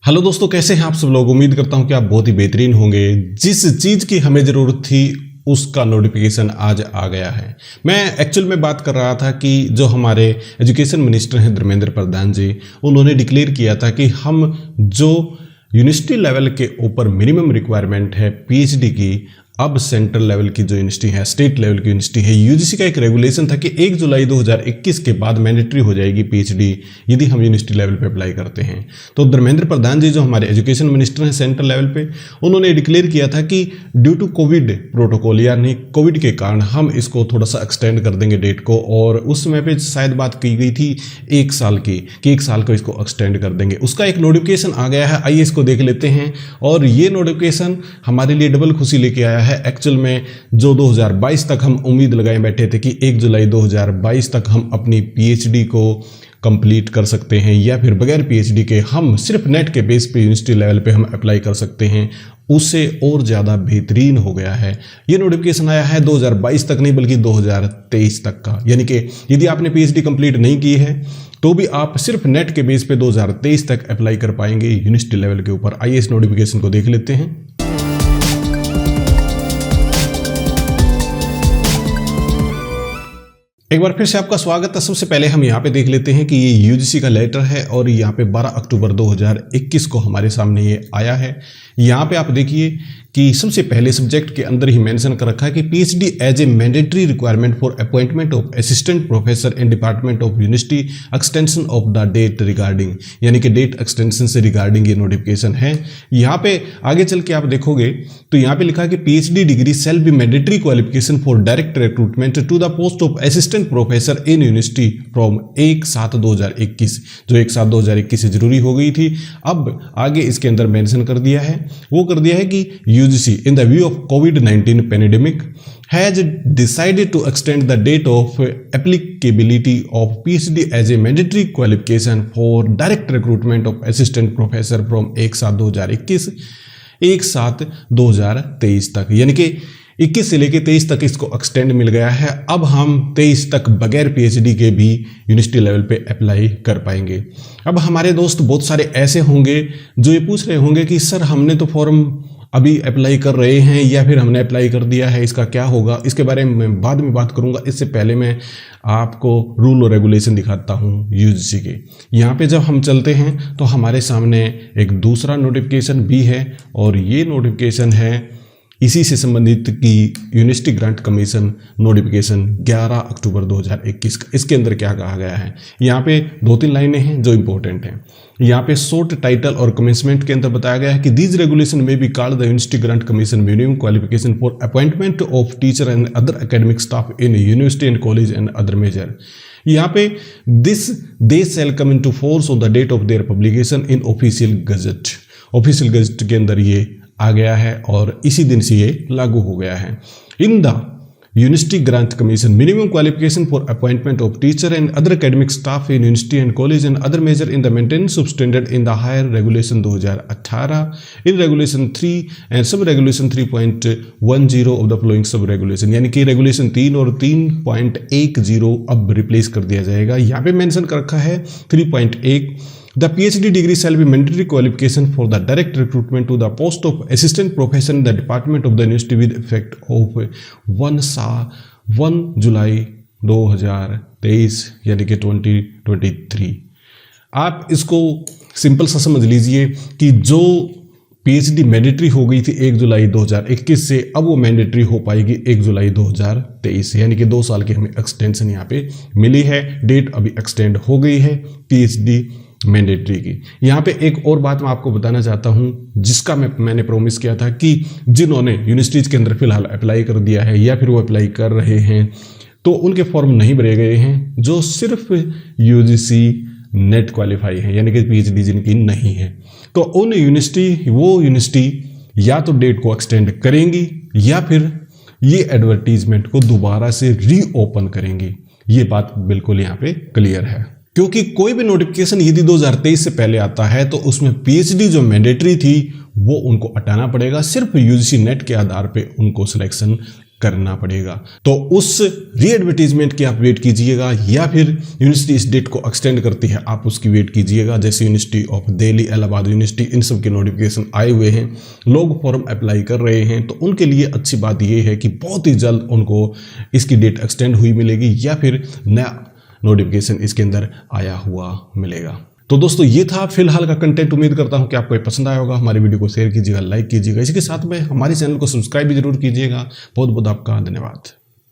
Hello दोस्तों, कैसे हैं आप सब लोग। उम्मीद करता हूं कि आप बहुत ही बेहतरीन होंगे। जिस चीज़ की हमें ज़रूरत थी उसका नोटिफिकेशन आज आ गया है। मैं एक्चुअल में बात कर रहा था कि जो हमारे एजुकेशन मिनिस्टर हैं धर्मेंद्र प्रधान जी, उन्होंने डिक्लेयर किया था कि हम जो यूनिवर्सिटी लेवल के ऊपर मिनिमम रिक्वायरमेंट है पीएचडी की, अब सेंट्रल लेवल की जो यूनिवर्सिटी है, स्टेट लेवल की यूनिवर्सिटी है, यूजीसी का एक रेगुलेशन था कि 1 जुलाई 2021 के बाद मैंडेटरी हो जाएगी पीएचडी यदि हम यूनिवर्सिटी लेवल पे अप्लाई करते हैं। तो धर्मेंद्र प्रधान जी जो हमारे एजुकेशन मिनिस्टर हैं सेंट्रल लेवल पे, उन्होंने डिक्लेयर किया था कि ड्यू टू कोविड प्रोटोकॉल, यानी कोविड के कारण हम इसको थोड़ा सा एक्सटेंड कर देंगे डेट को। और उस समय पर शायद बात की गई थी 1 साल की, कि 1 साल को इसको एक्सटेंड कर देंगे। उसका एक नोटिफिकेशन आ गया है, आइए इसको देख लेते हैं। और ये नोटिफिकेशन हमारे लिए डबल खुशी लेके आया है। एक्चुअल में जो 2022 तक हम उम्मीद लगाए बैठे थे कि 1 जुलाई 2022 तक हम अपनी पीएचडी को कंप्लीट कर सकते हैं, या फिर बगैर पीएचडी के हम सिर्फ नेट के बेस पे यूनिवर्सिटी लेवल पे हम अप्लाई कर सकते हैं, उससे और ज़्यादा बेहतरीन हो गया है। ये नोटिफिकेशन आया है 2022 तक नहीं बल्कि 2023 तक का, यानी कि यदि आपने पीएचडी कंप्लीट नहीं की है तो भी आप सिर्फ नेट के बेस पे 2023 तक अप्लाई कर पाएंगे यूनिवर्सिटी लेवल के ऊपर। आइए इस नोटिफिकेशन को देख लेते हैं। एक बार फिर से आपका स्वागत है। सबसे पहले हम यहाँ पे देख लेते हैं कि ये यूजीसी का लेटर है और यहाँ पे 12 अक्टूबर 2021 को हमारे सामने ये आया है। यहाँ पे आप देखिए कि सबसे पहले सब्जेक्ट के अंदर ही मेंशन कर रखा है कि PhD as a mandatory requirement for appointment of assistant professor in department of university extension of the date regarding, यानी कि डेट एक्सटेंशन से रिगार्डिंग ये नोटिफिकेशन है। यहाँ पे आगे चल के आप देखोगे तो यहाँ पे लिखा है कि PhD degree shall be mandatory qualification for direct recruitment to the post of assistant professor in university from 1/7/2021, जो 1/7/2021 से जरूरी हो गई थी। अब आगे इसके अंदर मेंशन कर दिया है, वो कर दिया है कि UGC in the view of COVID-19 pandemic has decided to extend the date of applicability of PhD as a mandatory qualification for direct recruitment of assistant professor from 1/7/2021 1/7/2023 तक, यानी कि 21 से लेके 23 तक इसको एक्सटेंड मिल गया है। अब हम 23 तक बगैर पीएचडी के भी यूनिवर्सिटी लेवल पे अप्लाई कर पाएंगे। अब हमारे दोस्त बहुत सारे ऐसे होंगे जो ये पूछ रहे होंगे कि सर हमने तो फॉर्म अभी अप्लाई कर रहे हैं या फिर हमने अप्लाई कर दिया है, इसका क्या होगा। इसके बारे में मैं बाद में बात करूंगा। इससे पहले मैं आपको रूल और रेगुलेशन दिखाता हूं यूजीसी के। यहाँ पे जब हम चलते हैं तो हमारे सामने एक दूसरा नोटिफिकेशन भी है, और ये नोटिफिकेशन है इसी से संबंधित की यूनिवर्सिटी ग्रांट कमीशन नोटिफिकेशन 11 अक्टूबर 2021 का। इसके अंदर क्या कहा गया है, यहाँ पे 2-3 लाइनें हैं जो इंपॉर्टेंट हैं। यहाँ पे शॉर्ट टाइटल और कमेंसमेंट के अंदर बताया गया है कि दीज रेगुलेशन में be called the university grant commission minimum qualification for appointment of teacher and other academic staff in university and college and other measure. यहाँ पे this they shall come into force on the date of their publication in official gazette. Official gazette के अंदर ये आ गया है और इसी दिन से ये लागू हो गया है। In the university grant commission minimum qualification for appointment of teacher and other academic staff in university and college and other measure in the maintenance of standard in the higher regulation 2018 in regulation 3 and sub regulation 3.10 of the following sub regulation, यानी कि regulation 3 और 3.10 अब replace कर दिया जाएगा। यहाँ पे mention कर रखा है 3.1 The PhD degree shall be mandatory qualification for the direct recruitment to the post of assistant professor in the department of the university with effect of 1 जुलाई 2023, यानी कि 2023। आप इसको सिंपल सा समझ लीजिए कि जो पीएचडी मैंडेटरी हो गई थी 1 जुलाई 2021 से, अब वो मैंडेटरी हो पाएगी 1 जुलाई 2023 से, यानी कि 2 साल की हमें एक्सटेंशन यहाँ पे मिली है। डेट अभी एक्सटेंड हो गई है पीएचडी मैंडेटरी की। यहाँ पे एक और बात मैं आपको बताना चाहता हूँ, जिसका मैंने प्रॉमिस किया था कि जिन्होंने यूनिवर्सिटीज़ के अंदर फिलहाल अप्लाई कर दिया है या फिर वो अप्लाई कर रहे हैं तो उनके फॉर्म नहीं भरे गए हैं, जो सिर्फ यूजीसी नेट क्वालिफाई है, यानी कि पीएचडी जिनकी नहीं है, तो उन यूनिवर्सिटी या तो डेट को एक्सटेंड करेंगी या फिर ये एडवर्टीजमेंट को दोबारा से रीओपन करेंगी। ये बात बिल्कुल यहाँ पे क्लियर है, क्योंकि कोई भी नोटिफिकेशन यदि 2023 से पहले आता है तो उसमें पीएचडी जो मैंडेटरी थी वो उनको हटाना पड़ेगा। सिर्फ यूजीसी नेट के आधार पे उनको सिलेक्शन करना पड़ेगा। तो उस री एडवर्टीजमेंट की आप वेट कीजिएगा, या फिर यूनिवर्सिटी इस डेट को एक्सटेंड करती है आप उसकी वेट कीजिएगा। जैसे university of Delhi, Allahabad university, इन सब के नोटिफिकेशन आए हुए हैं, लोग फॉर्म अप्लाई कर रहे हैं, तो उनके लिए अच्छी बात ये है कि बहुत ही जल्द उनको इसकी डेट एक्सटेंड हुई मिलेगी, या फिर नया नोटिफिकेशन इसके अंदर आया हुआ मिलेगा। तो दोस्तों ये था फिलहाल का कंटेंट। उम्मीद करता हूं कि आपको ये पसंद आया होगा। हमारी वीडियो को शेयर कीजिएगा, लाइक कीजिएगा, इसी के साथ में हमारे चैनल को सब्सक्राइब भी जरूर कीजिएगा। बहुत बहुत आपका धन्यवाद।